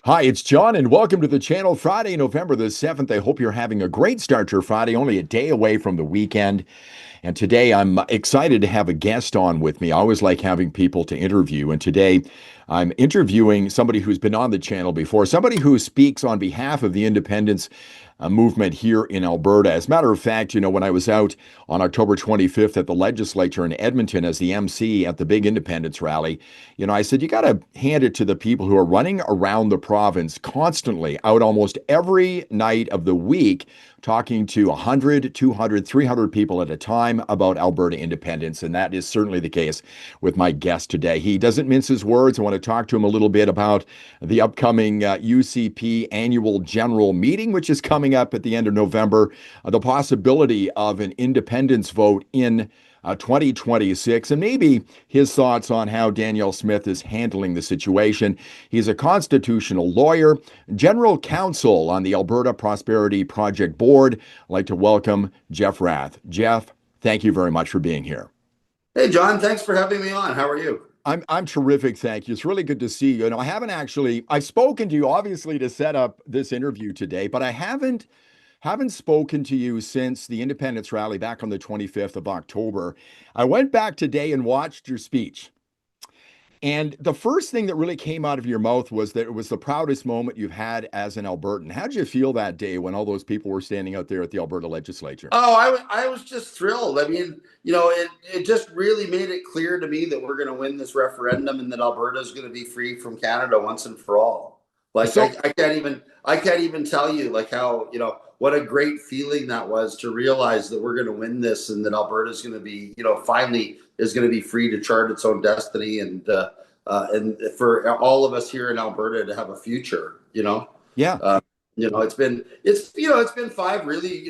Hi, it's John, and welcome to the channel. Friday, November the 7th. I hope you're having a great start to your Friday, only a day away from the weekend. And today I'm excited to have a guest on with me. I always like having people to interview. And today I'm interviewing somebody who's been on the channel before, somebody who speaks on behalf of the independence movement here in Alberta. As a matter of fact, when I was out on October 25th at the legislature in Edmonton as the MC at the big independence rally, I said, you got to hand it to the people who are running around the province constantly, out almost every night of the week, talking to 100, 200, 300 people at a time about Alberta independence. And that is certainly the case with my guest today. He doesn't mince his words. I want to talk to him a little bit about the upcoming UCP annual general meeting, which is coming up at the end of November, the possibility of an independence vote in 2026, and maybe his thoughts on how Danielle Smith is handling the situation. He's a constitutional lawyer, general counsel on the Alberta Prosperity Project Board. I'd like to welcome Jeff Rath. Jeff, thank you very much for being here. Hey, John, thanks for having me on. How are you? I'm terrific, thank you. It's really good to see you. I've spoken to you obviously to set up this interview today, but I haven't spoken to you since the independence rally back on the 25th of October. I went back today and watched your speech. And the first thing that really came out of your mouth was that it was the proudest moment you've had as an Albertan. How did you feel that day when all those people were standing out there at the Alberta legislature? Oh, I was just thrilled. I mean, it just really made it clear to me that we're going to win this referendum and that Alberta is going to be free from Canada once and for all. Like So, I can't even tell you like how, what a great feeling that was to realize that we're going to win this and that Alberta is going to be, finally is going to be free to chart its own destiny and for all of us here in Alberta to have a future. yeah. Uh, it's been five really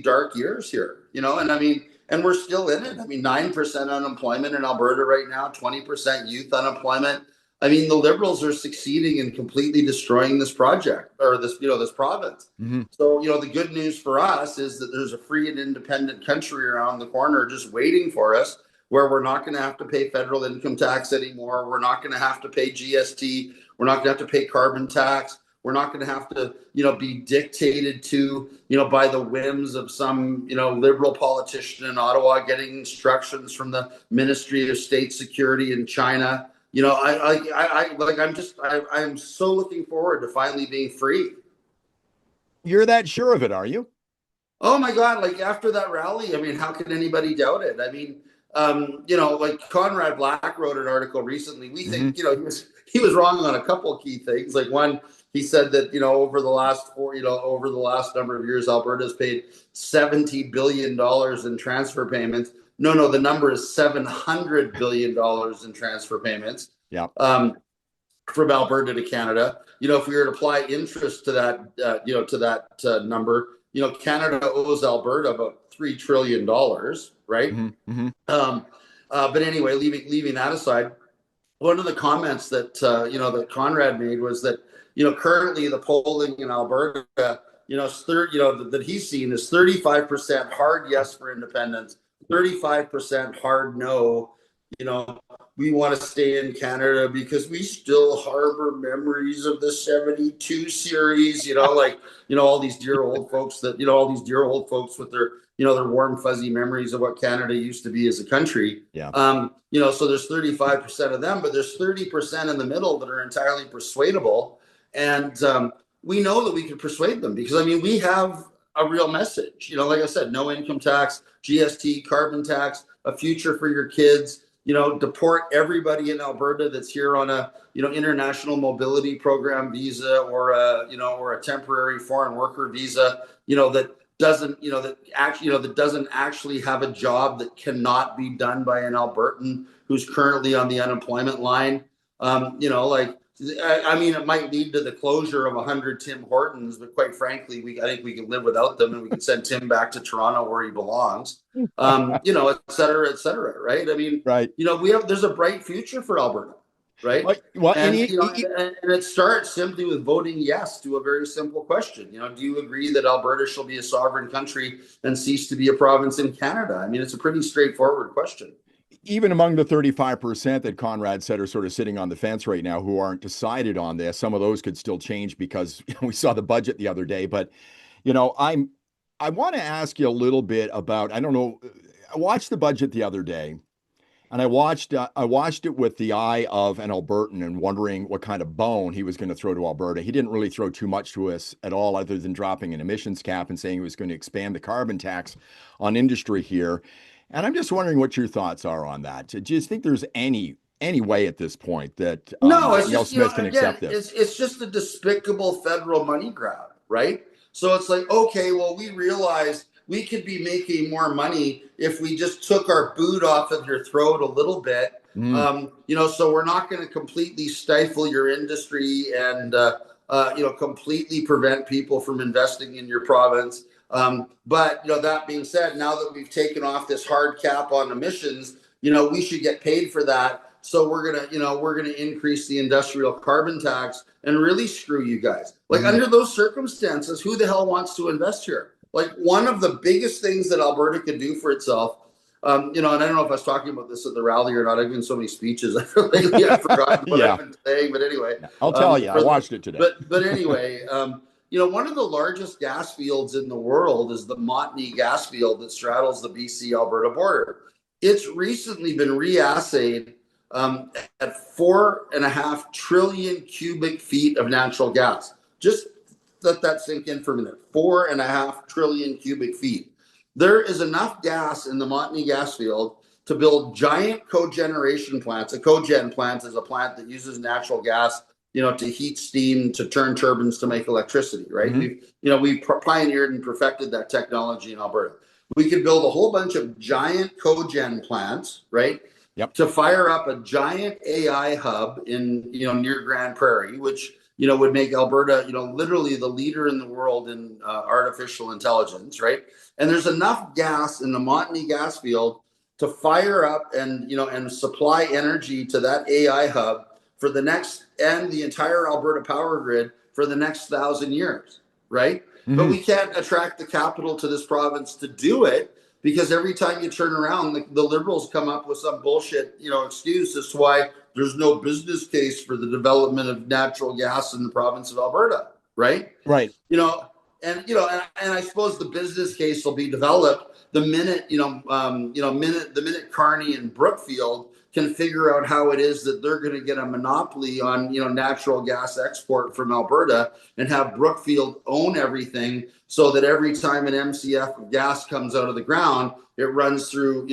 dark years here, and I mean, and we're still in it. I mean, 9% unemployment in Alberta right now, 20% youth unemployment. I mean, the Liberals are succeeding in completely destroying this project or this province. Mm-hmm. So, the good news for us is that there's a free and independent country around the corner just waiting for us, where we're not going to have to pay federal income tax anymore. We're not going to have to pay GST. We're not going to have to pay carbon tax. We're not going to have to, be dictated to, by the whims of some, liberal politician in Ottawa getting instructions from the Ministry of State Security in China. I'm so looking forward to finally being free. You're that sure of it, are you? Oh my God! Like after that rally, I mean, how can anybody doubt it? I mean, like Conrad Black wrote an article recently. We Mm-hmm. think, he was wrong on a couple of key things. Like one, he said that, over the last number of years, Alberta's paid $70 billion in transfer payments. No, the number is $700 billion in transfer payments. Yeah. From Alberta to Canada. If we were to apply interest to that, number, Canada owes Alberta about $3 trillion, right? Mm-hmm. Mm-hmm. But anyway, leaving that aside, one of the comments that Conrad made was that currently the polling in Alberta, that he's seen is 35% hard yes for independence, 35% hard no. We want to stay in Canada because we still harbor memories of the 72 series, all these dear old folks with their warm, fuzzy memories of what Canada used to be as a country. Yeah. So there's 35% of them, but there's 30% in the middle that are entirely persuadable. And we know that we can persuade them because, I mean, we have a real message, like I said, no income tax, GST, carbon tax, a future for your kids. Deport everybody in Alberta that's here on a, international mobility program visa or a temporary foreign worker visa, that doesn't actually have a job that cannot be done by an Albertan who's currently on the unemployment line. I mean, it might lead to the closure of 100 Tim Hortons, but quite frankly, I think we can live without them, and we can send Tim back to Toronto where he belongs. Et cetera, right? I mean, Right. there's a bright future for Alberta, right? And it starts simply with voting yes to a very simple question. Do you agree that Alberta shall be a sovereign country and cease to be a province in Canada? I mean, it's a pretty straightforward question. even among the 35% that Conrad said are sort of sitting on the fence right now who aren't decided on this, some of those could still change because we saw the budget the other day. But, I want to ask you a little bit about, I don't know, I watched the budget the other day. And I watched it with the eye of an Albertan and wondering what kind of bone he was going to throw to Alberta. He didn't really throw too much to us at all, other than dropping an emissions cap and saying he was going to expand the carbon tax on industry here. And I'm just wondering what your thoughts are on that. Do you think there's any way at this point that No, it's Danielle just, Smith can again, accept this? it's just a despicable federal money grab, right? So it's like, okay, well, we realized we could be making more money if we just took our boot off of your throat a little bit. So we're not going to completely stifle your industry and completely prevent people from investing in your province. But that being said, now that we've taken off this hard cap on emissions, we should get paid for that. So we're gonna increase the industrial carbon tax and really screw you guys. Like under those circumstances, who the hell wants to invest here? Like one of the biggest things that Alberta could do for itself, and I don't know if I was talking about this at the rally or not. I've given so many speeches, I feel lately I've forgotten what I've been saying. But anyway, I'll tell you, I watched it today. But anyway, one of the largest gas fields in the world is the Montney gas field that straddles the BC-Alberta border. It's recently been reassayed at 4.5 trillion cubic feet of natural gas. Just let that sink in for a minute. 4.5 trillion cubic feet. There is enough gas in the Montney gas field to build giant cogeneration plants. A cogen plant is a plant that uses natural gas, to heat steam, to turn turbines to make electricity, right? We pioneered and perfected that technology in Alberta. We could build a whole bunch of giant cogen plants, right? Yep. To fire up a giant AI hub in, near Grand Prairie, which, would make Alberta, literally the leader in the world in artificial intelligence, right? And there's enough gas in the Montney gas field to fire up and supply energy to that AI hub for the next, and the entire Alberta power grid for the next 1,000 years, right? But we can't attract the capital to this province to do it, because every time you turn around, the Liberals come up with some bullshit, excuse as to why there's no business case for the development of natural gas in the province of Alberta, right? Right. And I suppose the business case will be developed the minute, the minute Carney and Brookfield can figure out how it is that they're going to get a monopoly on, natural gas export from Alberta, and have Brookfield own everything, so that every time an MCF of gas comes out of the ground, it runs through,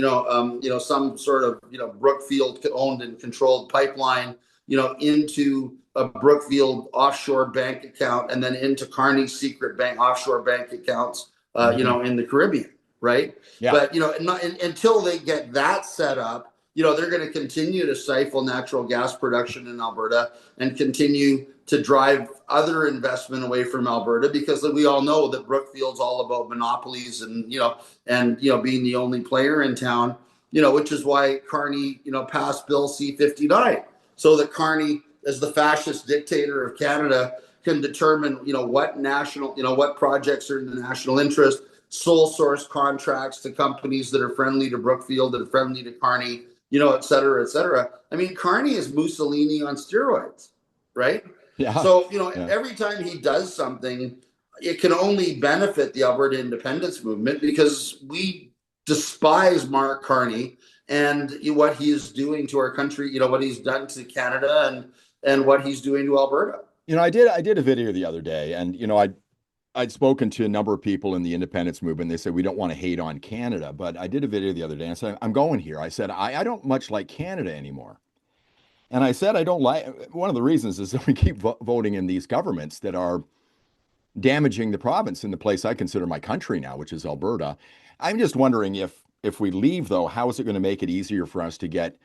some sort of, Brookfield owned and controlled pipeline, into a Brookfield offshore bank account, and then into Carney's secret bank, offshore bank accounts, in the Caribbean, right? Yeah. But, until they get that set up, they're going to continue to stifle natural gas production in Alberta and continue to drive other investment away from Alberta, because we all know that Brookfield's all about monopolies and being the only player in town, which is why Carney, passed Bill C-59, so that Carney, as the fascist dictator of Canada, can determine, what projects are in the national interest, sole source contracts to companies that are friendly to Brookfield and friendly to Carney, et cetera, et cetera. I mean, Carney is Mussolini on steroids, right? Yeah. So, every time he does something, it can only benefit the Alberta independence movement, because we despise Mark Carney and what he is doing to our country, what he's done to Canada and what he's doing to Alberta. I did a video the other day, and, I'd spoken to a number of people in the independence movement. They said, we don't want to hate on Canada, but I did a video the other day and I said, I'm going here. I said, I don't much like Canada anymore. And I said, I don't like, one of the reasons is that we keep voting in these governments that are damaging the province in the place I consider my country now, which is Alberta. I'm just wondering if we leave, though, how is it going to make it easier for us to get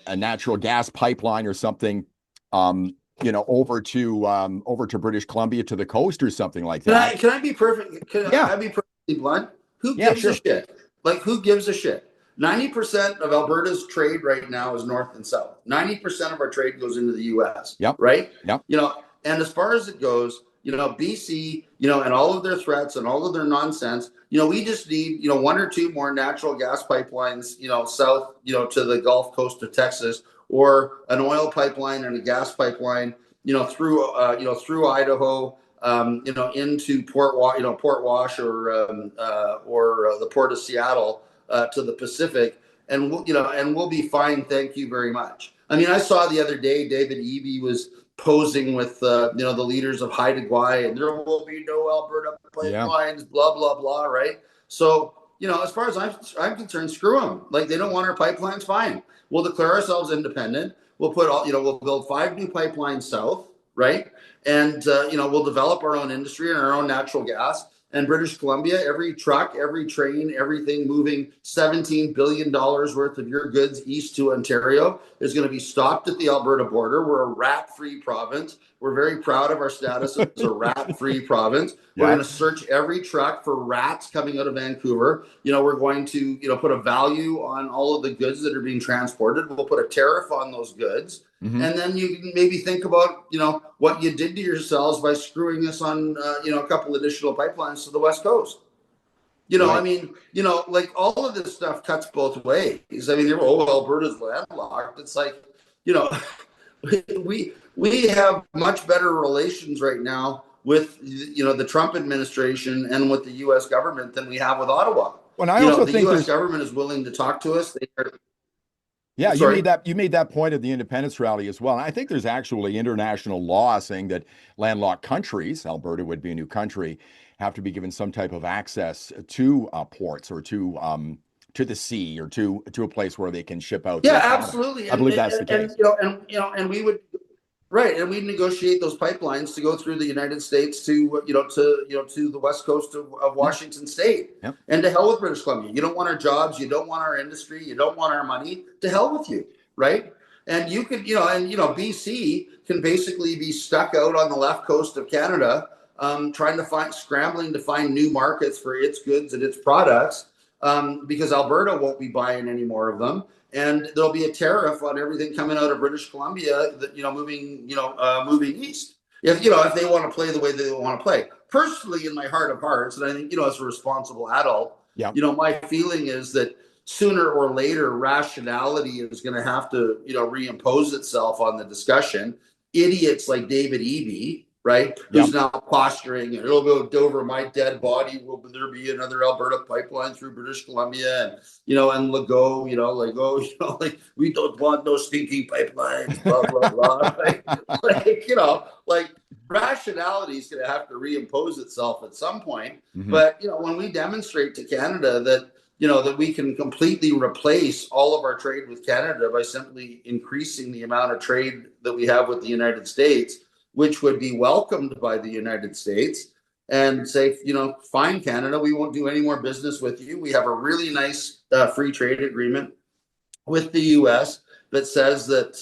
a natural gas pipeline or something, over to British Columbia, to the coast or something like that? Can I be perfect? I be perfectly blunt? Who gives a shit? Like, who gives a shit? 90% of Alberta's trade right now is north and south. 90% of our trade goes into the U.S. Yep. Right? Yep. And as far as it goes, BC, and all of their threats and all of their nonsense, we just need, one or two more natural gas pipelines, south, to the Gulf Coast of Texas, or an oil pipeline and a gas pipeline, through Idaho, into Port Wash, or the Port of Seattle, to the Pacific, and we'll be fine. Thank you very much. I mean, I saw the other day David Eby was posing with the leaders of Haida Gwaii, and there will be no Alberta pipelines, blah blah blah, right? So as far as I'm concerned, screw them. Like, they don't want our pipelines, fine. We'll declare ourselves independent. We'll put we'll build 5 new pipelines south, right? And we'll develop our own industry and our own natural gas. And British Columbia, every truck, every train, everything moving $17 billion worth of your goods east to Ontario is going to be stopped at the Alberta border. We're a rat-free province. We're very proud of our status as a rat-free province. We're going to search every truck for rats coming out of Vancouver. We're going to, put a value on all of the goods that are being transported. We'll put a tariff on those goods. Mm-hmm. And then you can maybe think about, what you did to yourselves by screwing us on, a couple additional pipelines to the West Coast. I mean, like, all of this stuff cuts both ways. I mean, Alberta's landlocked. It's like, we have much better relations right now with, the Trump administration and with the U.S. government than we have with Ottawa. Well, I also the think U.S. government is willing to talk to us. Yeah, you made that point at the independence rally as well. And I think there's actually international law saying that landlocked countries, Alberta would be a new country, have to be given some type of access to ports, or to the sea, or to a place where they can ship out. Yeah, absolutely. I believe that's the case. And we would. Right, and we negotiate those pipelines to go through the United States to the west coast of Washington State. Yep. And to hell with British Columbia. You don't want our jobs, you don't want our industry, you don't want our money. To hell with you, right? And you could, BC can basically be stuck out on the left coast of Canada, scrambling to find new markets for its goods and its products, because Alberta won't be buying any more of them. And there'll be a tariff on everything coming out of British Columbia that, moving east. If they want to play the way they want to play. Personally, in my heart of hearts, and I think, as a responsible adult, my feeling is that sooner or later, rationality is going to have to, reimpose itself on the discussion. Idiots like David Eby, right, who's now posturing, and it'll go over my dead body. Will there be another Alberta pipeline through British Columbia? And Legault, like, we don't want no stinking pipelines, blah blah blah. like rationality is going to have to reimpose itself at some point. Mm-hmm. But when we demonstrate to Canada that that we can completely replace all of our trade with Canada by simply increasing the amount of trade that we have with the United States, which would be welcomed by the United States, and say, fine, Canada, we won't do any more business with you. We have a really nice free trade agreement with the U.S. that says that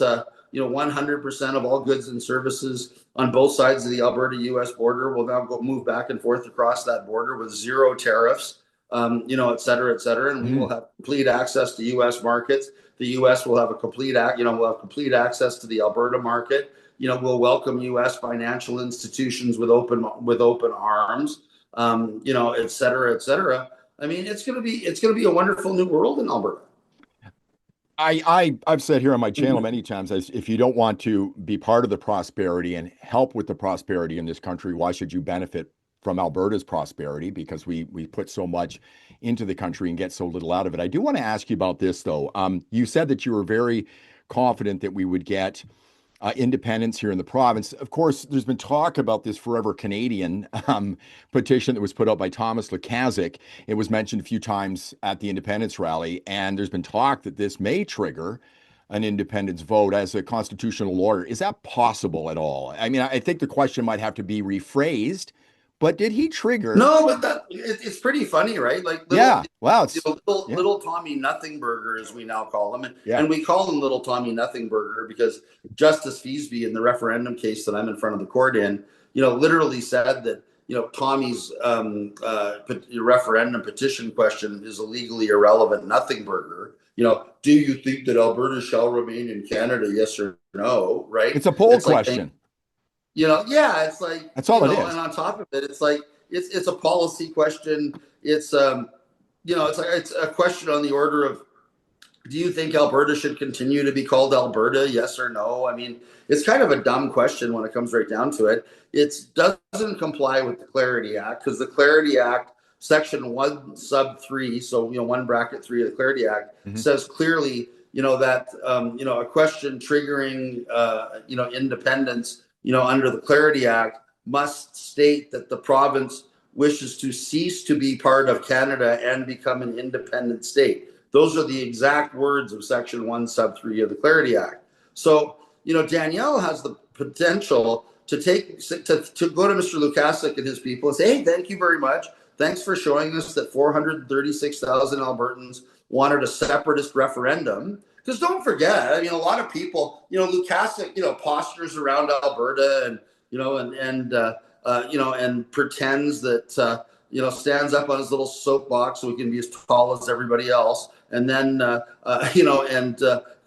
100% of all goods and services on both sides of the Alberta-U.S. border will now move back and forth across that border with zero tariffs, et cetera, et cetera. And we will have complete access to U.S. markets. The U.S. will have complete access to the Alberta market. We'll welcome U.S. financial institutions with open arms, et cetera, et cetera. I mean, it's going to be a wonderful new world in Alberta. I've said here on my channel many times, if you don't want to be part of the prosperity and help with the prosperity in this country, why should you benefit from Alberta's prosperity? Because we put so much into the country and get so little out of it. I do want to ask you about this, though. You said that you were very confident that we would get independence here in the province. Of course, there's been talk about this Forever Canadian petition that was put out by Thomas Lukaszuk. It was mentioned a few times at the independence rally, and there's been talk that this may trigger an independence vote. As a constitutional lawyer, is that possible at all? I mean, I think the question might have to be rephrased, but did he trigger? No, but it's pretty funny, right? Like, little Tommy Nothingburger, as we now call him, and we call him Little Tommy Nothingburger because Justice Feasby, in the referendum case that I'm in front of the court in, literally said that Tommy's referendum petition question is a legally irrelevant Nothingburger. Do you think that Alberta shall remain in Canada? Yes or no? Right? It's a poll question. Yeah, it's like, That's all it is. and on top of it, it's like, it's a policy question. It's, it's like, it's a question on the order of, do you think Alberta should continue to be called Alberta? Yes or no? I mean, it's kind of a dumb question when it comes right down to it. It doesn't comply with the Clarity Act, because the Clarity Act, Section 1 sub 3, so 1 bracket 3 of the Clarity Act says clearly, that a question triggering independence, under the Clarity Act must state that the province wishes to cease to be part of Canada and become an independent state. Those are the exact words of Section 1 sub 3 of the Clarity Act. So, Danielle has the potential to go to Mr. Lukasik and his people and say, hey, thank you very much. Thanks for showing us that 436,000 Albertans wanted a separatist referendum. Because don't forget, I mean, a lot of people, Lukasik, postures around Alberta and pretends that, stands up on his little soapbox so he can be as tall as everybody else. And then,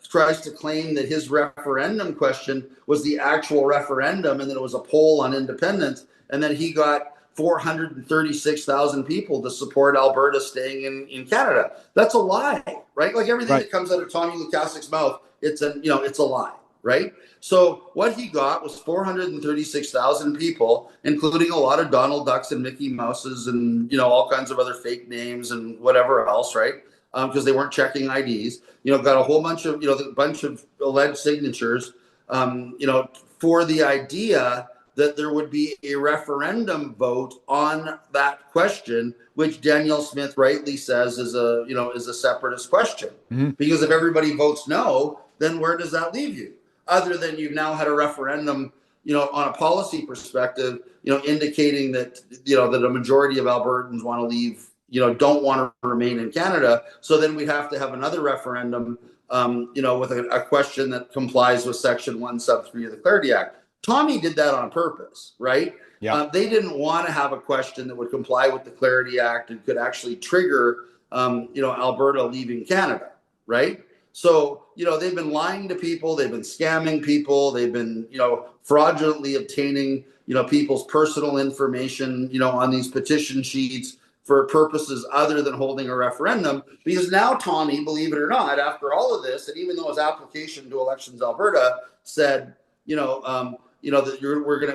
tries to claim that his referendum question was the actual referendum and that it was a poll on independence. And then he got 436,000 people to support Alberta staying in Canada. That's a lie, right? Like everything that comes out of Tommy Lukasik's mouth, it's a lie, right? So what he got was 436,000 people, including a lot of Donald Ducks and Mickey Mouses and, all kinds of other fake names and whatever else, right? Because they weren't checking IDs, got a whole bunch of, a bunch of alleged signatures, for the idea that there would be a referendum vote on that question, which Danielle Smith rightly says is a separatist question. Because if everybody votes no, then where does that leave you? Other than you've now had a referendum, on a policy perspective, indicating that, that a majority of Albertans want to leave, don't want to remain in Canada. So then we'd have to have another referendum, with a question that complies with Section 1 sub 3 of the Clarity Act. Tommy did that on purpose, right? Yeah. They didn't want to have a question that would comply with the Clarity Act and could actually trigger, Alberta leaving Canada, right? So, they've been lying to people, they've been scamming people, they've been, fraudulently obtaining, people's personal information, on these petition sheets for purposes other than holding a referendum. Because now Tommy, believe it or not, after all of this, and even though his application to Elections Alberta said, that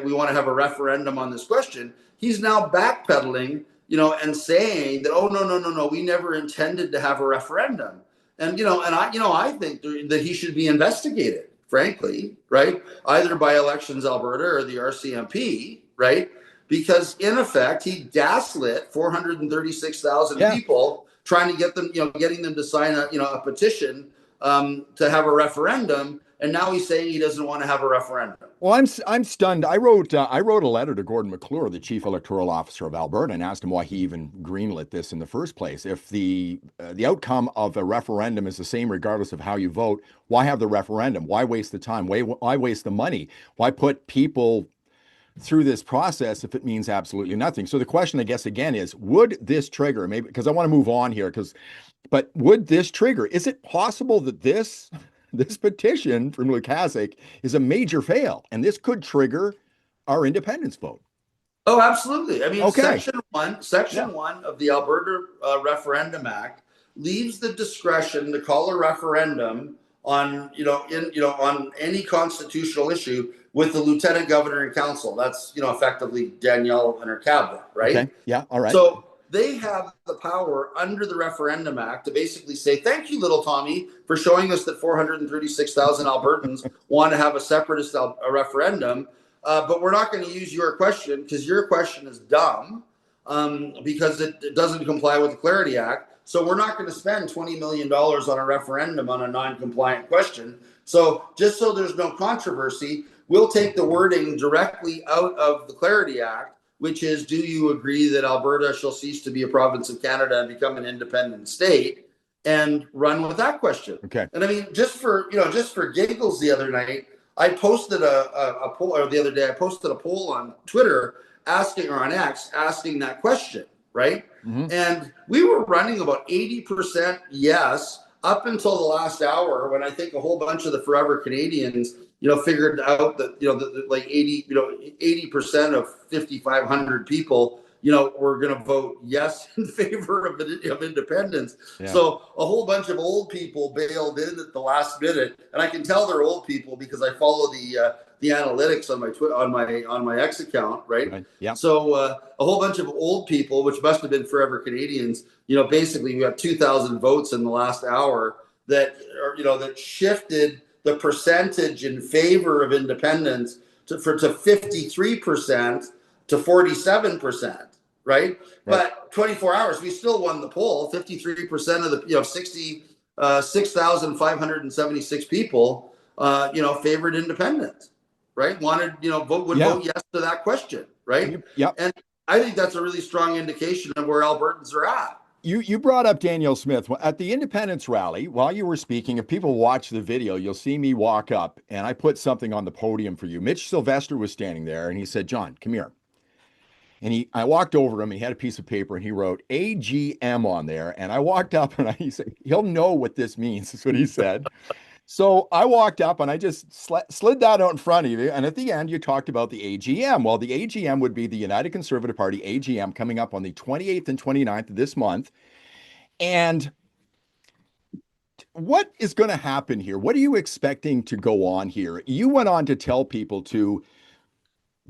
we want to have a referendum on this question, he's now backpedaling, and saying that, oh, no, we never intended to have a referendum. And, I think that he should be investigated, frankly, right? Either by Elections Alberta or the RCMP, right? Because in effect, he gaslit 436,000 people trying to get them, getting them to sign a petition to have a referendum. And now he's saying he doesn't want to have a referendum. Well, I'm stunned. I wrote a letter to Gordon McClure, the Chief Electoral Officer of Alberta, and asked him why he even greenlit this in the first place. If the outcome of a referendum is the same regardless of how you vote, why have the referendum? Why waste the time? Why waste the money? Why put people through this process if it means absolutely nothing? So the question, I guess, again is, would this trigger, maybe, because I want to move on here, but would this trigger? Is it possible that this petition from Lukasik is a major fail, and this could trigger our independence vote? Oh, absolutely. I mean, Section 1 of the Alberta Referendum Act leaves the discretion to call a referendum on, on any constitutional issue with the Lieutenant Governor and Council. That's, effectively Danielle and her cabinet, right? Okay. Yeah. All right. So they have the power under the Referendum Act to basically say, thank you, little Tommy, for showing us that 436,000 Albertans want to have a separatist referendum, but we're not going to use your question because your question is dumb because it doesn't comply with the Clarity Act. So we're not going to spend $20 million on a referendum on a non-compliant question. So just so there's no controversy, we'll take the wording directly out of the Clarity Act, which is, do you agree that Alberta shall cease to be a province of Canada and become an independent state, and run with that question. Okay. And I mean, just for giggles, the other night, I posted a poll, or the other day, I posted a poll on Twitter on X, asking that question, right? Mm-hmm. And we were running about 80% yes, up until the last hour, when I think a whole bunch of the Forever Canadians, figured out that, like 80% of 5,500 people, were going to vote yes in favor of independence. Yeah. So a whole bunch of old people bailed in at the last minute, and I can tell they're old people because I follow the analytics on my on my X account, right? Yeah. So a whole bunch of old people, which must have been Forever Canadians, basically we got 2,000 votes in the last hour that that shifted the percentage in favor of independence to 53% to 47%, right? But 24 hours, we still won the poll. 53% of the 6,576 people favored independence, right? Wanted vote yes to that question, right? Yep. And I think that's a really strong indication of where Albertans are at. You brought up Danielle Smith. At the independence rally, while you were speaking, if people watch the video, you'll see me walk up and I put something on the podium for you. Mitch Sylvester was standing there and he said, "John, come here." And I walked over to him, he had a piece of paper and he wrote AGM on there. And I walked up and he said, "He'll know what this means," is what he said. So I walked up and I just slid that out in front of you. And at the end, you talked about the AGM. Well, the AGM would be the United Conservative Party AGM coming up on the 28th and 29th of this month. And what is going to happen here? What are you expecting to go on here? You went on to tell people to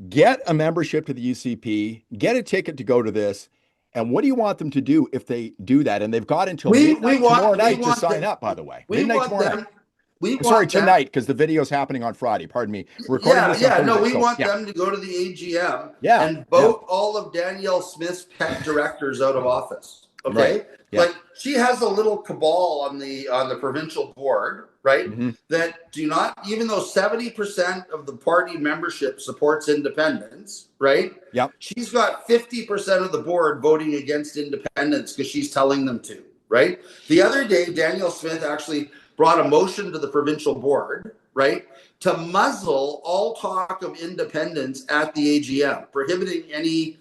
get a membership to the UCP, get a ticket to go to this. And what do you want them to do if they do that? And they've got until midnight tomorrow night to sign up, by the way. Midnight tomorrow night. Sorry, tonight, because the video's happening on Friday. Pardon me. We want them to go to the AGM and vote all of Danielle Smith's pet directors out of office. Okay, right. Like she has a little cabal on the provincial board, right? Mm-hmm. That do not, even though 70% of the party membership supports independence, right? Yep. She's got 50% of the board voting against independence because she's telling them to, right? The other day, Danielle Smith actually brought a motion to the provincial board, right, to muzzle all talk of independence at the AGM, prohibiting any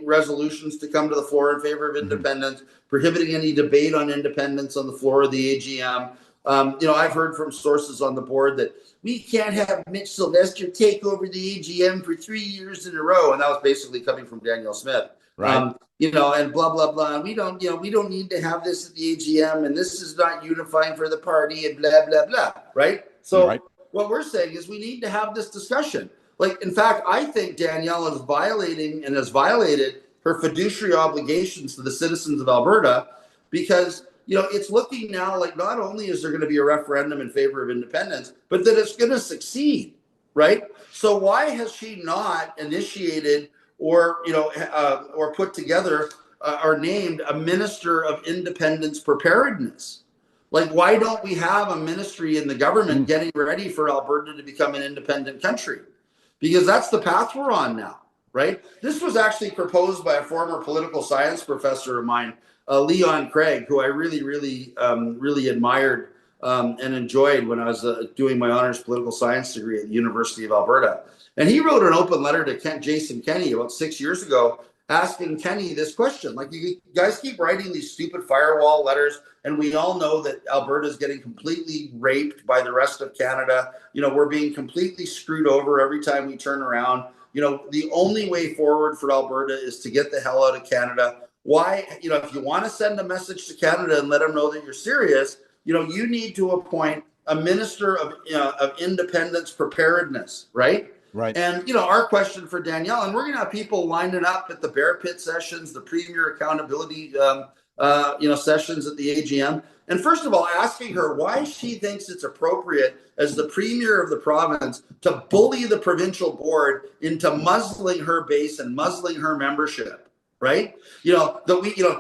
resolutions to come to the floor in favor of independence, prohibiting any debate on independence on the floor of the AGM. I've heard from sources on the board that we can't have Mitch Sylvester take over the AGM for 3 years in a row, and that was basically coming from Danielle Smith. Right. And blah blah blah. We don't need to have this at the AGM, and this is not unifying for the party, and blah blah blah. Right. So what we're saying is we need to have this discussion. Like, in fact, I think Danielle is violating and has violated her fiduciary obligations to the citizens of Alberta, because it's looking now like not only is there going to be a referendum in favor of independence, but that it's going to succeed. Right. So why has she not initiated or put together or named a minister of independence preparedness? Like, why don't we have a ministry in the government getting ready for Alberta to become an independent country? Because that's the path we're on now, right? This was actually proposed by a former political science professor of mine, Leon Craig, who I really, really, really admired and enjoyed when I was doing my honors political science degree at the University of Alberta. And he wrote an open letter to Jason Kenney about 6 years ago, asking Kenney this question. Like, you guys keep writing these stupid firewall letters, and we all know that Alberta is getting completely raped by the rest of Canada. We're being completely screwed over every time we turn around. The only way forward for Alberta is to get the hell out of Canada. Why? If you want to send a message to Canada and let them know that you're serious, you need to appoint a minister of independence preparedness, right? Right. And, our question for Danielle, and we're going to have people lining up at the Bear Pit sessions, the Premier Accountability, sessions at the AGM. And first of all, asking her why she thinks it's appropriate as the Premier of the province to bully the provincial board into muzzling her base and muzzling her membership, right?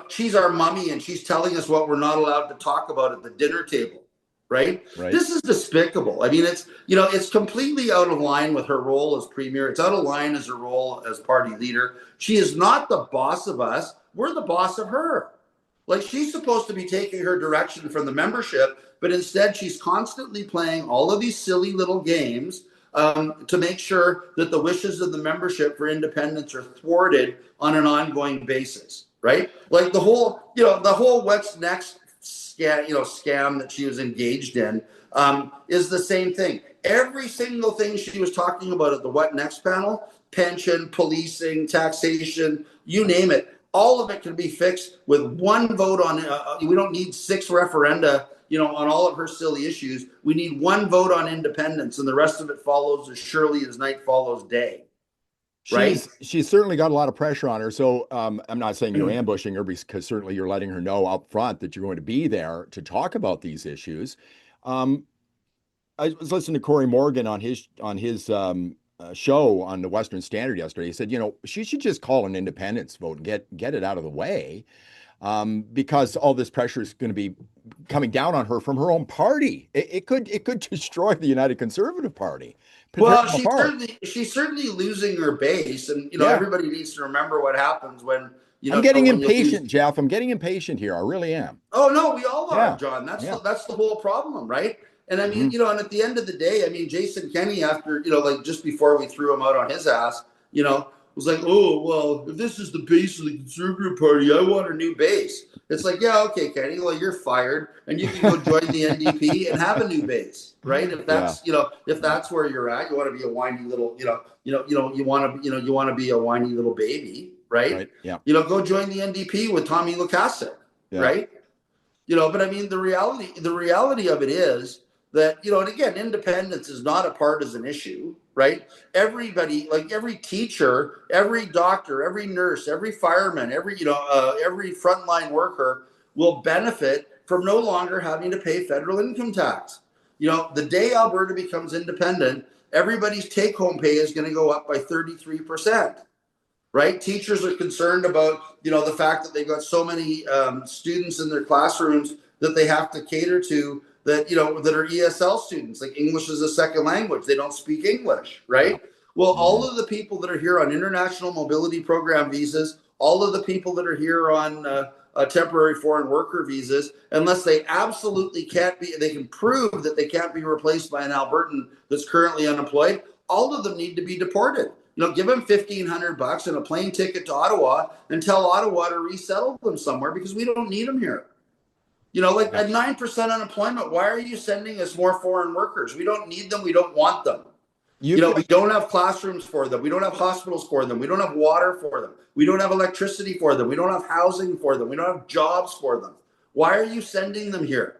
She's our mummy and she's telling us what we're not allowed to talk about at the dinner table. Right? This is despicable. I mean, it's completely out of line with her role as premier. It's out of line as her role as party leader. She is not the boss of us. We're the boss of her. Like, she's supposed to be taking her direction from the membership, but instead she's constantly playing all of these silly little games to make sure that the wishes of the membership for independence are thwarted on an ongoing basis. Right? Like the whole what's next scam that she was engaged in, is the same thing. Every single thing she was talking about at the What Next panel, pension, policing, taxation, you name it, all of it can be fixed with one vote on we don't need 6 referenda, on all of her silly issues. We need one vote on independence, and the rest of it follows as surely as night follows day. Right? She's certainly got a lot of pressure on her. So I'm not saying you're ambushing her, because certainly you're letting her know up front that you're going to be there to talk about these issues. I was listening to Corey Morgan on his show on the Western Standard yesterday. He said, she should just call an independence vote and get it out of the way, because all this pressure is going to be coming down on her from her own party. It could destroy the United Conservative Party. Well, she's certainly losing her base, and everybody needs to remember what happens when I'm getting impatient, Jeff. I'm getting impatient here. I really am. Oh no, we all are, John. That's the whole problem, right? And I mean, and at the end of the day, I mean, Jason Kenney, after just before we threw him out on his ass, was like, oh well, if this is the base of the Conservative Party, I want a new base. It's like, yeah, okay, Kenny, well, you're fired, and you can go join the NDP and have a new base, right? If that's if that's where you're at, you want to be a whiny little, you want to be a whiny little baby, right? Yeah. Go join the NDP with Tommy Lukasik, right? But I mean, the reality of it is that, and again, independence is not a partisan issue, right? Everybody, like every teacher, every doctor, every nurse, every fireman, every frontline worker will benefit from no longer having to pay federal income tax. The day Alberta becomes independent, everybody's take-home pay is going to go up by 33%, right? Teachers are concerned about, the fact that they've got so many students in their classrooms that they have to cater to, that are ESL students, like English as a second language. They don't speak English, right? Well, all of the people that are here on international mobility program visas, all of the people that are here on temporary foreign worker visas, unless they absolutely they can prove that they can't be replaced by an Albertan that's currently unemployed, all of them need to be deported. Give them $1,500 and a plane ticket to Ottawa, and tell Ottawa to resettle them somewhere, because we don't need them here. At 9% unemployment, why are you sending us more foreign workers? We don't need them. We don't want them. We don't have classrooms for them. We don't have hospitals for them. We don't have water for them. We don't have electricity for them. We don't have housing for them. We don't have jobs for them. Why are you sending them here?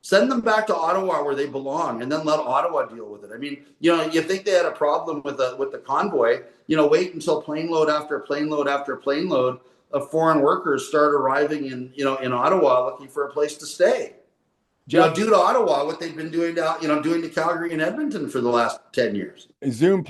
Send them back to Ottawa where they belong, and then let Ottawa deal with it. I mean, you think they had a problem with the convoy, wait until plane load after plane load after plane load of foreign workers start arriving in Ottawa looking for a place to stay. Do to Ottawa what they've been doing to Calgary and Edmonton for the last 10 years. Zoom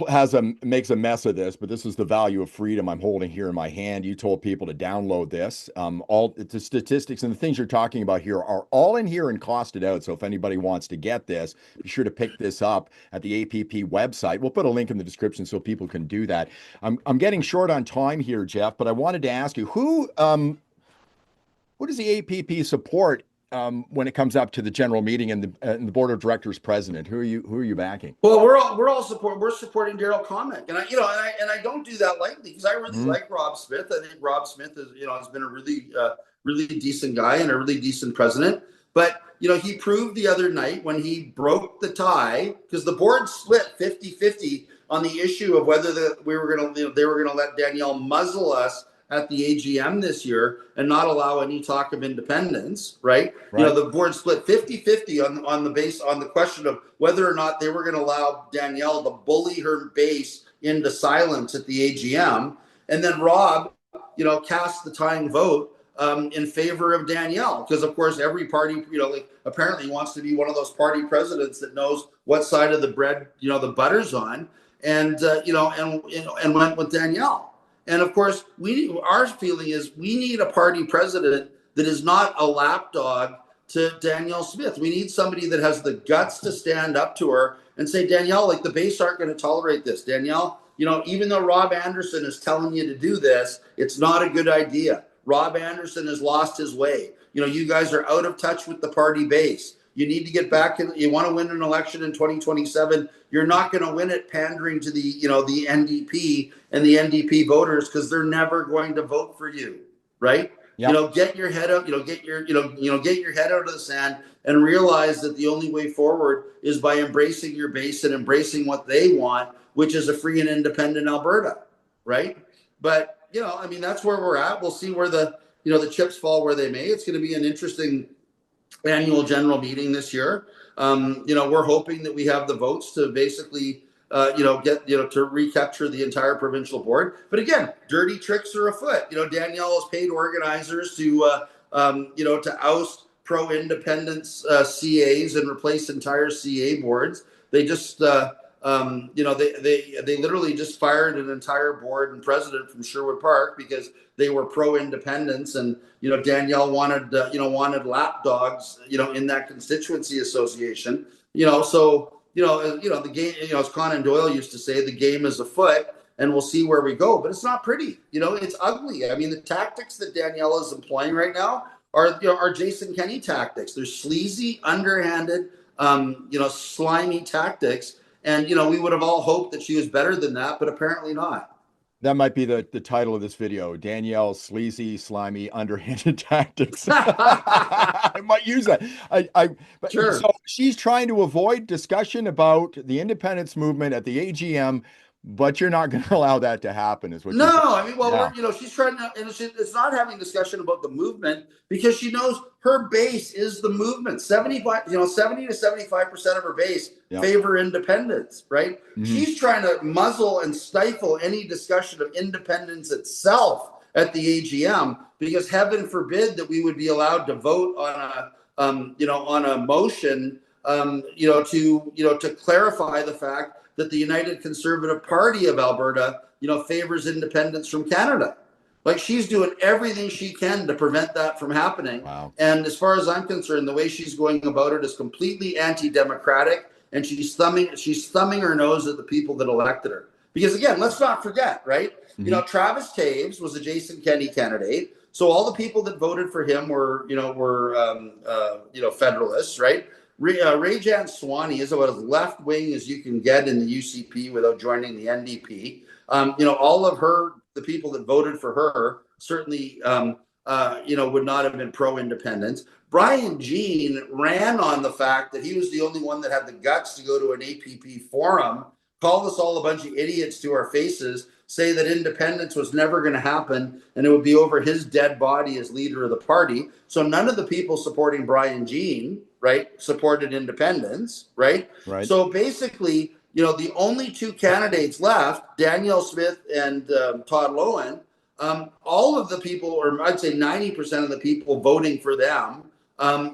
makes a mess of this, but this is the value of freedom I'm holding here in my hand. You told people to download this. All the statistics and the things you're talking about here are all in here and costed out. So if anybody wants to get this, be sure to pick this up at the APP website. We'll put a link in the description so people can do that. I'm getting short on time here, Jeff, but I wanted to ask you, who does the APP support when it comes up to the general meeting and the board of directors president? Who are you backing? Well, we're supporting Daryl Connick, and I don't do that lightly, because I really like Rob Smith. I think Rob Smith has been a really decent guy and a really decent president. But he proved the other night when he broke the tie, because the board split 50-50 on the issue of whether they were going to let Danielle muzzle us at the AGM this year and not allow any talk of independence, right? The board split 50-50 on the question of whether or not they were going to allow Danielle to bully her base into silence at the AGM. And then Rob, cast the tying vote in favor of Danielle, because of course every party, apparently wants to be one of those party presidents that knows what side of the bread, the butter's on, and went with Danielle. And of course, our feeling is we need a party president that is not a lapdog to Danielle Smith. We need somebody that has the guts to stand up to her and say, Danielle, the base aren't going to tolerate this. Danielle, even though Rob Anderson is telling you to do this, it's not a good idea. Rob Anderson has lost his way. You guys are out of touch with the party base. You need to get back in. You want to win an election in 2027. You're not going to win it pandering to the NDP and the NDP voters, because they're never going to vote for you, right? Yep. Get your head out, get your head out of the sand and realize that the only way forward is by embracing your base and embracing what they want, which is a free and independent Alberta, right? But, I mean, that's where we're at. We'll see where the chips fall where they may. It's going to be an interesting annual general meeting this year. We're hoping that we have the votes to basically, get, to recapture the entire provincial board. But again, dirty tricks are afoot. Danielle has paid organizers to oust pro-independence CAs and replace entire CA boards. They just, they literally just fired an entire board and president from Sherwood Park because they were pro-independence, and Danielle wanted lap dogs in that constituency association. So the game, as Conan Doyle used to say, the game is afoot, and we'll see where we go. But it's not pretty. It's ugly. I mean, the tactics that Danielle is employing right now are Jason Kenney tactics. They're sleazy, underhanded, slimy tactics. And, we would have all hoped that she was better than that, but apparently not. That might be the title of this video: Danielle's sleazy, slimy, underhanded tactics. I might use that. But Sure. So she's trying to avoid discussion about the independence movement at the AGM, but you're not going to allow that to happen, is what you're saying. I mean, well, she's trying to, and it's not having discussion about the movement because she knows her base is the movement. 70 to 75% of her base favor independence, right? Mm-hmm. She's trying to muzzle and stifle any discussion of independence itself at the AGM because heaven forbid that we would be allowed to vote on a motion, to clarify the fact that the United Conservative Party of Alberta, favors independence from Canada. Like, she's doing everything she can to prevent that from happening. Wow. And as far as I'm concerned, the way she's going about it is completely anti-democratic, and she's thumbing her nose at the people that elected her. Because again, let's not forget, right? Mm-hmm. Travis Taves was a Jason Kenney candidate, so all the people that voted for him were Federalists, right? Ray-Jan Swaney is about as left-wing as you can get in the UCP without joining the NDP. All of the people that voted for her certainly, would not have been pro-independence. Brian Jean ran on the fact that he was the only one that had the guts to go to an APP forum, call us all a bunch of idiots to our faces, say that independence was never going to happen, and it would be over his dead body as leader of the party. So none of the people supporting Brian Jean, right, supported independence, right? Right. So basically, the only two candidates left, Danielle Smith and Todd Loewen, all of the people, or I'd say 90% of the people voting for them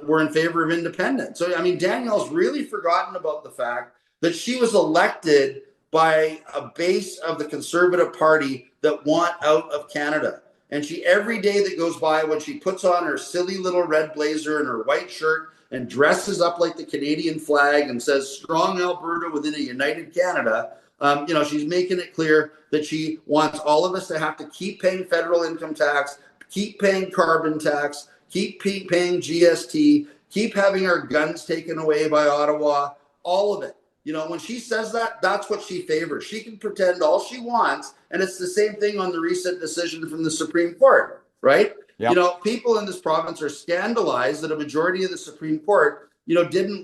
were in favor of independence. So, I mean, Danielle's really forgotten about the fact that she was elected by a base of the Conservative Party that want out of Canada. And she, every day that goes by, when she puts on her silly little red blazer and her white shirt and dresses up like the Canadian flag and says strong Alberta within a united Canada, she's making it clear that she wants all of us to have to keep paying federal income tax, keep paying carbon tax, keep paying GST, keep having our guns taken away by Ottawa, all of it. When she says that, that's what she favors. She can pretend all she wants, and it's the same thing on the recent decision from the Supreme Court, right? Yep. People in this province are scandalized that a majority of the Supreme Court, didn't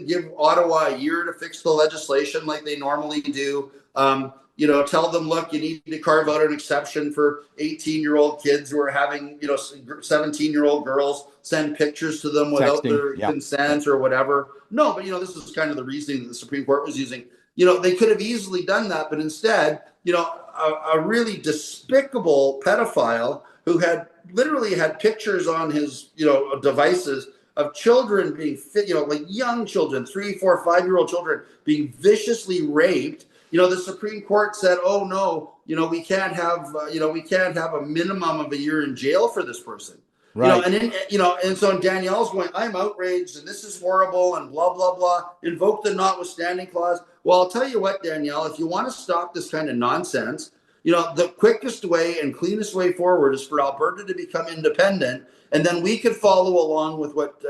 give Ottawa a year to fix the legislation like they normally do. Tell them, look, you need to carve out an exception for 18-year-old kids who are having, 17-year-old girls send pictures to them without their consent or whatever. No, but, this is kind of the reasoning that the Supreme Court was using. They could have easily done that, but instead, a really despicable pedophile who had literally had pictures on his, devices of children being, like young children, 3, 4, 5-year-old children being viciously raped. The Supreme Court said, "Oh no, we can't have a minimum of a year in jail for this person." Right. And so Danielle's going, "I'm outraged, and this is horrible, and blah blah blah." Invoke the notwithstanding clause. Well, I'll tell you what, Danielle, if you want to stop this kind of nonsense, the quickest way and cleanest way forward is for Alberta to become independent, and then we could follow along with what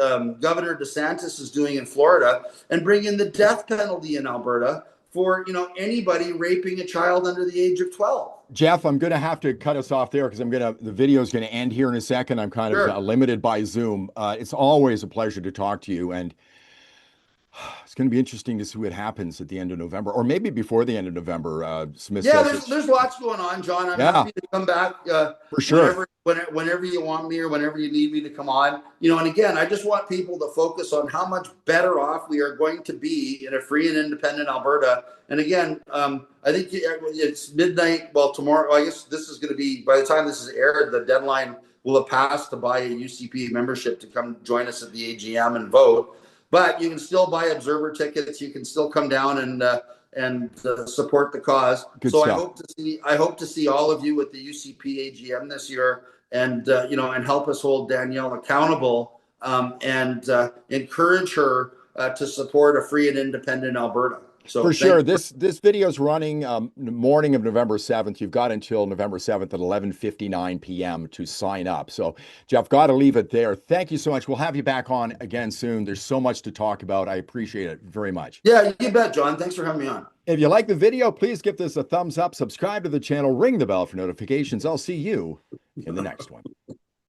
Governor DeSantis is doing in Florida and bring in the death penalty in Alberta for, you know, anybody raping a child under the age of 12. Jeff, I'm going to have to cut us off there because the video is going to end here in a second. I'm kind of Sure. limited by Zoom. It's always a pleasure to talk to you, and it's going to be interesting to see what happens at the end of November, or maybe before the end of November. Smith Yeah, says there's lots going on, John. I'm yeah, happy to come back for sure. whenever you want me or whenever you need me to come on. You know, and again, I just want people to focus on how much better off we are going to be in a free and independent Alberta. And again, I think it's midnight. Well, tomorrow, I guess this is going to be, by the time this is aired, the deadline will have passed to buy a UCP membership to come join us at the AGM and vote. But you can still buy observer tickets. You can still come down and support the cause. Good so stuff. I hope to see all of you at the UCP AGM this year, and you know, and help us hold Danielle accountable, and encourage her to support a free and independent Alberta. So For sure. This video is running morning of November 7th. You've got until November 7th at 11:59 p.m. to sign up. So, Jeff, got to leave it there. Thank you so much. We'll have you back on again soon. There's so much to talk about. I appreciate it very much. Yeah, you bet, John. Thanks for having me on. If you like the video, please give this a thumbs up, subscribe to the channel, ring the bell for notifications. I'll see you in the next one.